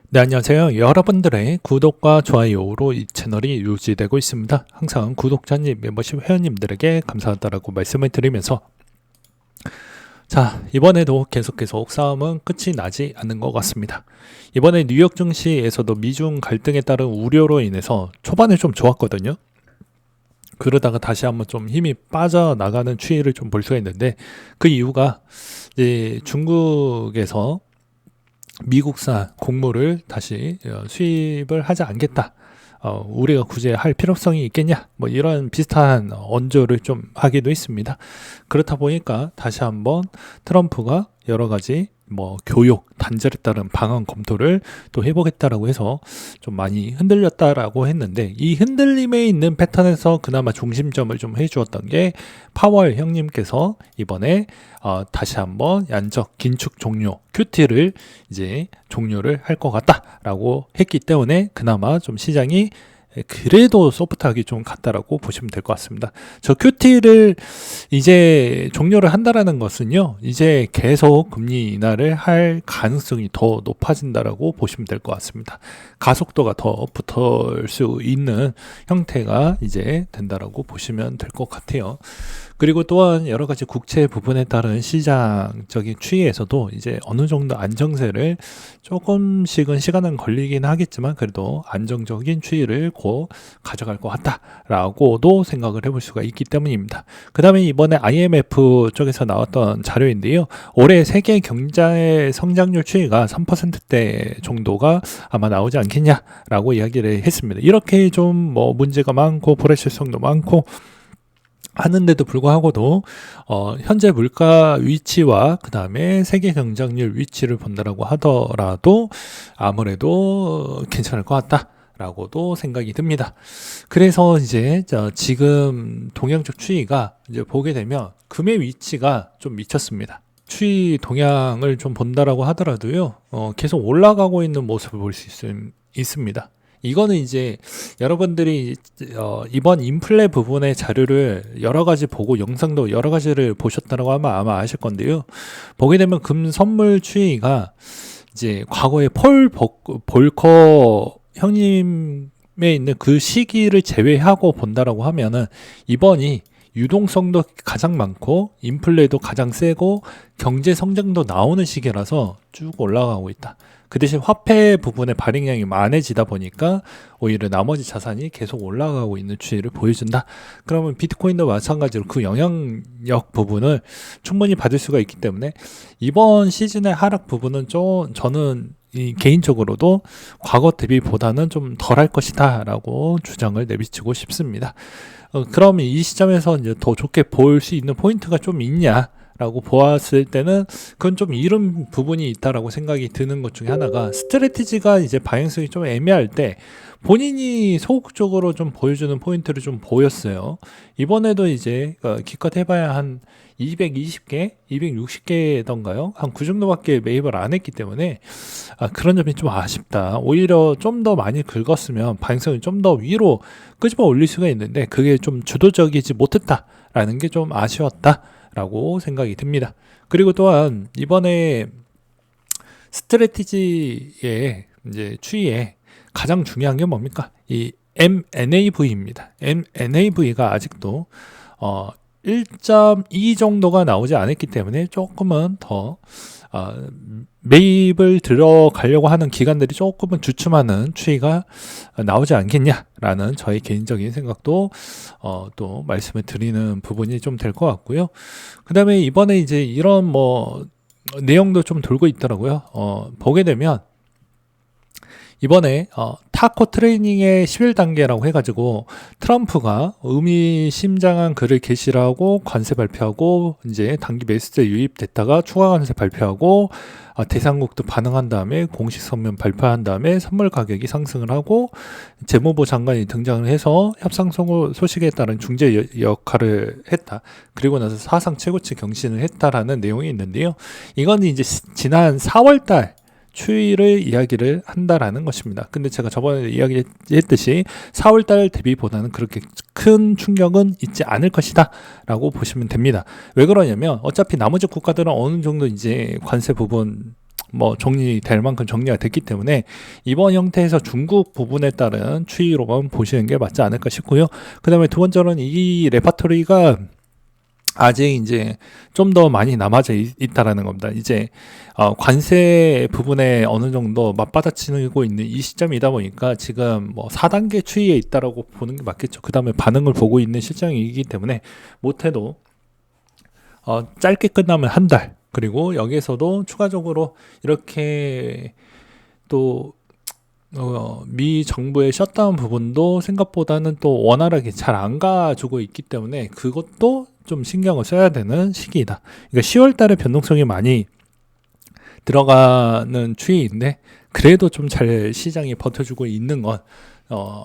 네, 안녕하세요. 여러분들의 구독과 좋아요로 이 채널이 유지되고 있습니다. 항상 구독자님, 멤버십 회원님들에게 감사하다라고 말씀을 드리면서 자, 이번에도 계속 싸움은 끝이 나지 않는 것 같습니다. 이번에 뉴욕 증시에서도 미중 갈등에 따른 우려로 인해서 초반에 좀 좋았거든요. 그러다가 다시 한번 좀 힘이 빠져나가는 추이를 좀 볼 수가 있는데, 그 이유가 이제 중국에서 미국산 곡물을 다시 수입을 하지 않겠다. 우리가 굳이 할 필요성이 있겠냐? 뭐 이런 비슷한 언조를 좀 하기도 했습니다. 그렇다 보니까 다시 한번 트럼프가 여러 가지 뭐 교육, 단절에 따른 방안 검토를 또 해보겠다라고 해서 좀 많이 흔들렸다라고 했는데, 이 흔들림에 있는 패턴에서 그나마 중심점을 좀 해주었던 게 파월 형님께서 이번에 다시 한번 양적 긴축 종료 QT를 이제 종료를 할 것 같다라고 했기 때문에 그나마 좀 시장이 그래도 소프트하게 좀 갔다라고 보시면 될 것 같습니다. 저 QT를 이제 종료를 한다라는 것은요, 이제 계속 금리 인하를 할 가능성이 더 높아진다라고 보시면 될 것 같습니다. 가속도가 더 붙을 수 있는 형태가 이제 된다라고 보시면 될 것 같아요. 그리고 또한 여러 가지 국채 부분에 따른 시장적인 추이에서도 이제 어느 정도 안정세를 조금씩은 시간은 걸리긴 하겠지만 그래도 안정적인 추이를 곧 가져갈 것 같다라고도 생각을 해볼 수가 있기 때문입니다. 그 다음에 이번에 IMF 쪽에서 나왔던 자료인데요. 올해 세계 경제의 성장률 추이가 3%대 정도가 아마 나오지 않겠냐라고 이야기를 했습니다. 이렇게 좀 뭐 문제가 많고 불확실성도 많고 하는데도 불구하고도 현재 물가 위치와 그 다음에 세계 경쟁률 위치를 본다라고 하더라도 아무래도 괜찮을 것 같다라고도 생각이 듭니다. 그래서 이제 지금 동향적 추이가 이제 보게 되면 금의 위치가 좀 미쳤습니다. 추이 동향을 좀 본다라고 하더라도요, 계속 올라가고 있는 모습을 볼 수 있습니다. 이거는 이제 여러분들이 이번 인플레 부분의 자료를 여러 가지 보고 영상도 여러 가지를 보셨다고 하면 아마 아실 건데요. 보게 되면 금 선물 추이가 이제 과거에 폴 볼커 형님에 있는 그 시기를 제외하고 본다라고 하면은 이번이 유동성도 가장 많고 인플레도 가장 세고 경제 성장도 나오는 시기라서 쭉 올라가고 있다. 그 대신 화폐 부분의 발행량이 많아지다 보니까 오히려 나머지 자산이 계속 올라가고 있는 추이를 보여준다. 그러면 비트코인도 마찬가지로 그 영향력 부분을 충분히 받을 수가 있기 때문에 이번 시즌의 하락 부분은 좀 저는 개인적으로도 과거 대비보다는 좀 덜할 것이다 라고 주장을 내비치고 싶습니다. 그러면 이 시점에서 이제 더 좋게 볼 수 있는 포인트가 좀 있냐 라고 보았을 때는 그건 좀 이른 부분이 있다라고 생각이 드는 것 중에 하나가, 스트래티지가 이제 방향성이 좀 애매할 때 본인이 소극적으로 좀 보여주는 포인트를 좀 보였어요. 이번에도 이제 기껏 해봐야 한 220개, 260개던가요? 한 그 정도밖에 매입을 안 했기 때문에 그런 점이 좀 아쉽다. 오히려 좀 더 많이 긁었으면 방향성을 좀 더 위로 끄집어 올릴 수가 있는데 그게 좀 주도적이지 못했다라는 게 좀 아쉬웠다 라고 생각이 듭니다. 그리고 또한 이번에 스트래티지의 이제 추이에 가장 중요한 게 뭡니까? 이 MNAV입니다. MNAV가 아직도 1.2 정도가 나오지 않았기 때문에 조금은 더 매입을 들어가려고 하는 기관들이 조금은 주춤하는 추이가 나오지 않겠냐라는 저의 개인적인 생각도 또 말씀을 드리는 부분이 좀 될 것 같고요. 그 다음에 이번에 이제 이런 뭐 내용도 좀 돌고 있더라고요. 보게 되면 이번에 타코 트레이닝의 11단계라고 해가지고 트럼프가 의미심장한 글을 게시를 하고 관세 발표하고 이제 단기 매수세 유입됐다가 추가 관세 발표하고 대상국도 반응한 다음에 공식 성명 발표한 다음에 선물 가격이 상승을 하고 재무부 장관이 등장을 해서 협상 소식에 따른 중재 역할을 했다. 그리고 나서 사상 최고치 경신을 했다라는 내용이 있는데요. 이건 이제 지난 4월달 추이를 이야기를 한다라는 것입니다. 근데 제가 저번에 이야기했듯이 4월달 대비보다는 그렇게 큰 충격은 있지 않을 것이다 라고 보시면 됩니다. 왜 그러냐면 어차피 나머지 국가들은 어느 정도 이제 관세 부분 뭐 정리될 만큼 정리가 됐기 때문에 이번 형태에서 중국 부분에 따른 추이로만 보시는 게 맞지 않을까 싶고요. 그 다음에 두 번째로는 이 레파토리가 아직 이제 좀 더 많이 남아져 있다라는 겁니다. 이제 관세 부분에 어느 정도 맞받아치고 있는 이 시점이다 보니까 지금 뭐 4단계 추이에 있다라고 보는 게 맞겠죠. 그 다음에 반응을 보고 있는 실정이기 때문에 못해도 짧게 끝나면 한 달, 그리고 여기에서도 추가적으로 이렇게 또 미 정부의 셧다운 부분도 생각보다는 또 원활하게 잘 안 가지고 있기 때문에 그것도 좀 신경을 써야 되는 시기이다. 그러니까 10월 달에 변동성이 많이 들어가는 추이인데 그래도 좀 잘 시장이 버텨주고 있는 건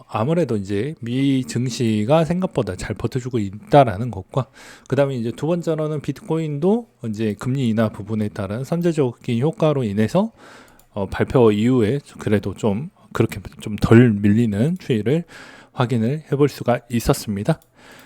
아무래도 이제 미 증시가 생각보다 잘 버텨주고 있다라는 것과 그 다음에 이제 두 번째로는 비트코인도 이제 금리 인하 부분에 따른 선제적인 효과로 인해서 발표 이후에 그래도 좀 그렇게 좀 덜 밀리는 추이를 확인을 해볼 수가 있었습니다.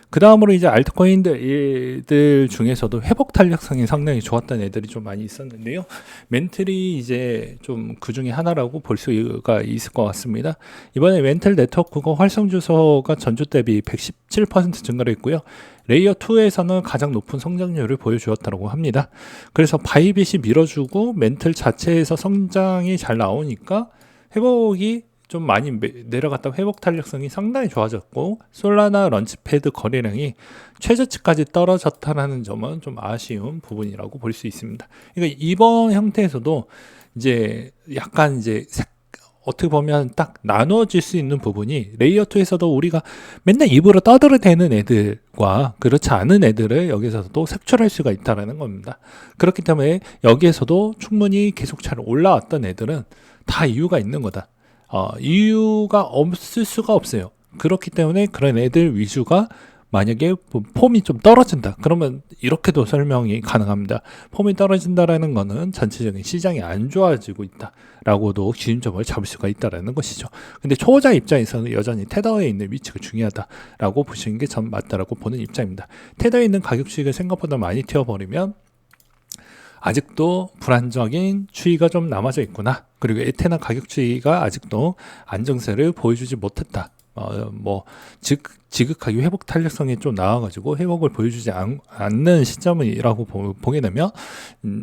그 다음으로 이제 알트코인들 중에서도 회복 탄력성이 상당히 좋았던 애들이 좀 많이 있었는데요. 멘틀이 이제 좀 그 중에 하나라고 볼 수가 있을 것 같습니다. 이번에 멘틀 네트워크가 활성 주소가 전주 대비 117% 증가를 했고요. 레이어 2에서는 가장 높은 성장률을 보여주었다고 합니다. 그래서 바이빗이 밀어주고 멘틀 자체에서 성장이 잘 나오니까 회복이 좀 많이 내려갔다 회복 탄력성이 상당히 좋아졌고 솔라나 런치패드 거래량이 최저치까지 떨어졌다는 점은 좀 아쉬운 부분이라고 볼 수 있습니다. 그러니까 이번 형태에서도 이제 약간 이제 어떻게 보면 딱 나누어질 수 있는 부분이 레이어 2에서도 우리가 맨날 입으로 떠들어대는 애들과 그렇지 않은 애들을 여기서도 색출할 수가 있다는 겁니다. 그렇기 때문에 여기에서도 충분히 계속 잘 올라왔던 애들은 다 이유가 있는 거다. 이유가 없을 수가 없어요. 그렇기 때문에 그런 애들 위주가 만약에 폼이 좀 떨어진다 그러면 이렇게도 설명이 가능합니다. 폼이 떨어진다라는 거는 전체적인 시장이 안 좋아지고 있다라고도 기준점을 잡을 수가 있다라는 것이죠. 근데 초보자 입장에서는 여전히 테더에 있는 위치가 중요하다라고 보시는 게 전 맞다라고 보는 입장입니다. 테더에 있는 가격 수익을 생각보다 많이 튀어버리면 아직도 불안정인 추이가 좀 남아져 있구나. 그리고 에테나 가격 추이가 아직도 안정세를 보여주지 못했다. 지극하게 회복 탄력성이 좀 나와가지고 회복을 보여주지 않는 시점이라고 보게 되면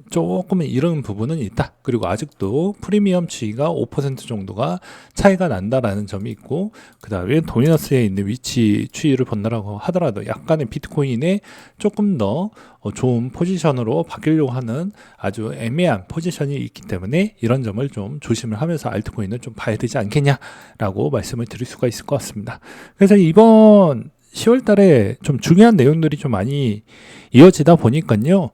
조금 이런 부분은 있다. 그리고 아직도 프리미엄 추이가 5% 정도가 차이가 난다라는 점이 있고 그 다음에 도미너스에 있는 위치 추이를 본다라고 하더라도 약간의 비트코인에 조금 더 좋은 포지션으로 바뀌려고 하는 아주 애매한 포지션이 있기 때문에 이런 점을 좀 조심을 하면서 알트코인을 좀 봐야 되지 않겠냐라고 말씀을 드릴 수가 있을 것 같습니다. 그래서 이번 10월 달에 좀 중요한 내용들이 좀 많이 이어지다 보니까요.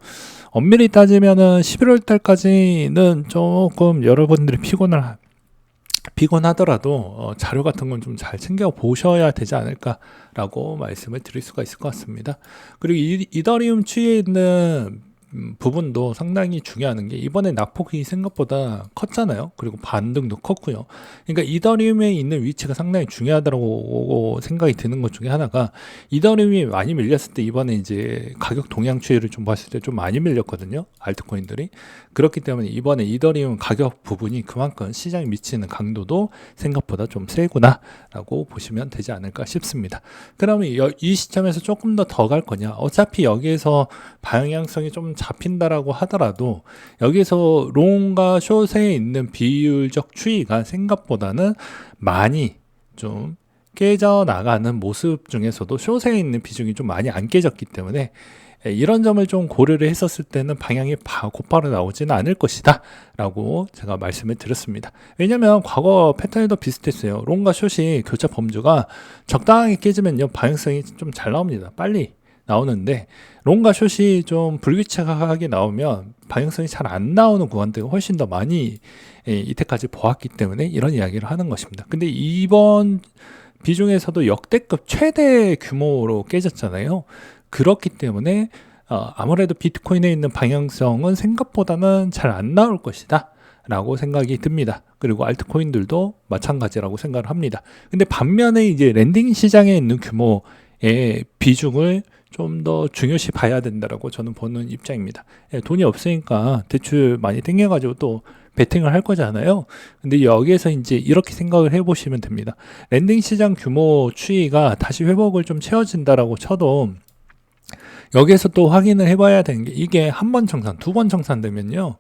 엄밀히 따지면은 11월 달까지는 조금 여러분들이 피곤하더라도 자료 같은 건 좀 잘 챙겨 보셔야 되지 않을까라고 말씀을 드릴 수가 있을 것 같습니다. 그리고 이더리움 추이에 있는 부분도 상당히 중요한 게 이번에 낙폭이 생각보다 컸잖아요. 그리고 반등도 컸고요. 그러니까 이더리움에 있는 위치가 상당히 중요하다고 생각이 드는 것 중에 하나가 이더리움이 많이 밀렸을 때 이번에 이제 가격 동향 추이를 좀 봤을 때 좀 많이 밀렸거든요. 알트코인들이. 그렇기 때문에 이번에 이더리움 가격 부분이 그만큼 시장에 미치는 강도도 생각보다 좀 세구나 라고 보시면 되지 않을까 싶습니다. 그러면 이 시점에서 조금 더 갈 거냐? 어차피 여기에서 방향성이 좀 잡힌다라고 하더라도 여기서 롱과 숏에 있는 비율적 추이가 생각보다는 많이 좀 깨져나가는 모습 중에서도 숏에 있는 비중이 좀 많이 안 깨졌기 때문에 이런 점을 좀 고려를 했었을 때는 방향이 곧바로 나오지는 않을 것이다 라고 제가 말씀을 드렸습니다. 왜냐면 과거 패턴에도 비슷했어요. 롱과 숏이 교차 범주가 적당하게 깨지면요 방향성이 좀 잘 나옵니다. 빨리 나오는데 롱과 숏이 좀 불규칙하게 나오면 방향성이 잘 안 나오는 구간들이 훨씬 더 많이 이때까지 보았기 때문에 이런 이야기를 하는 것입니다. 근데 이번 비중에서도 역대급 최대 규모로 깨졌잖아요. 그렇기 때문에 아무래도 비트코인에 있는 방향성은 생각보다는 잘 안 나올 것이다 라고 생각이 듭니다. 그리고 알트코인들도 마찬가지라고 생각을 합니다. 근데 반면에 이제 랜딩 시장에 있는 규모의 비중을 좀 더 중요시 봐야 된다라고 저는 보는 입장입니다. 돈이 없으니까 대출 많이 땡겨가지고 또 베팅을 할 거잖아요. 근데 여기에서 이제 이렇게 생각을 해보시면 됩니다. 랜딩 시장 규모 추이가 다시 회복을 좀 채워진다라고 쳐도 여기에서 또 확인을 해봐야 되는 게 이게 한 번 청산, 두 번 청산되면요.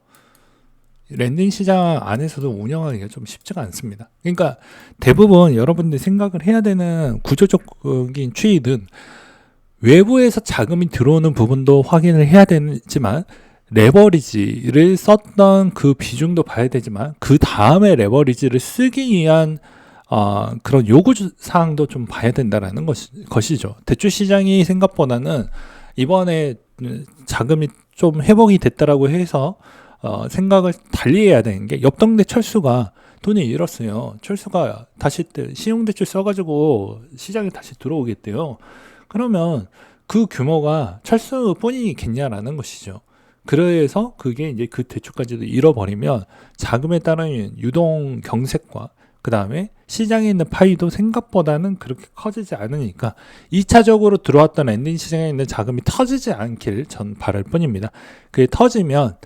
랜딩 시장 안에서도 운영하기가 좀 쉽지가 않습니다. 그러니까 대부분 여러분들이 생각을 해야 되는 구조적인 추이든 외부에서 자금이 들어오는 부분도 확인을 해야 되지만 레버리지를 썼던 그 비중도 봐야 되지만 그 다음에 레버리지를 쓰기 위한 그런 요구 사항도 좀 봐야 된다라는 것이죠. 대출 시장이 생각보다는 이번에 자금이 좀 회복이 됐다라고 해서 생각을 달리 해야 되는 게 옆동네 철수가 돈이 잃었어요. 철수가 다시 신용대출 써가지고 시장에 다시 들어오겠대요. 그러면 그 규모가 철수뿐이겠냐라는 것이죠. 그래서 그게 이제 그 대출까지도 잃어버리면 자금에 따른 유동 경색과 그 다음에 시장에 있는 파이도 생각보다는 그렇게 커지지 않으니까 2차적으로 들어왔던 랜딩 시장에 있는 자금이 터지지 않길 전 바랄 뿐입니다. 그게 터지면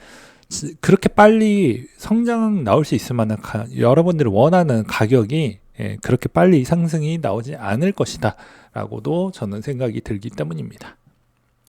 그렇게 빨리 성장 나올 수 있을 만한 여러분들이 원하는 가격이 그렇게 빨리 상승이 나오지 않을 것이다 라고도 저는 생각이 들기 때문입니다.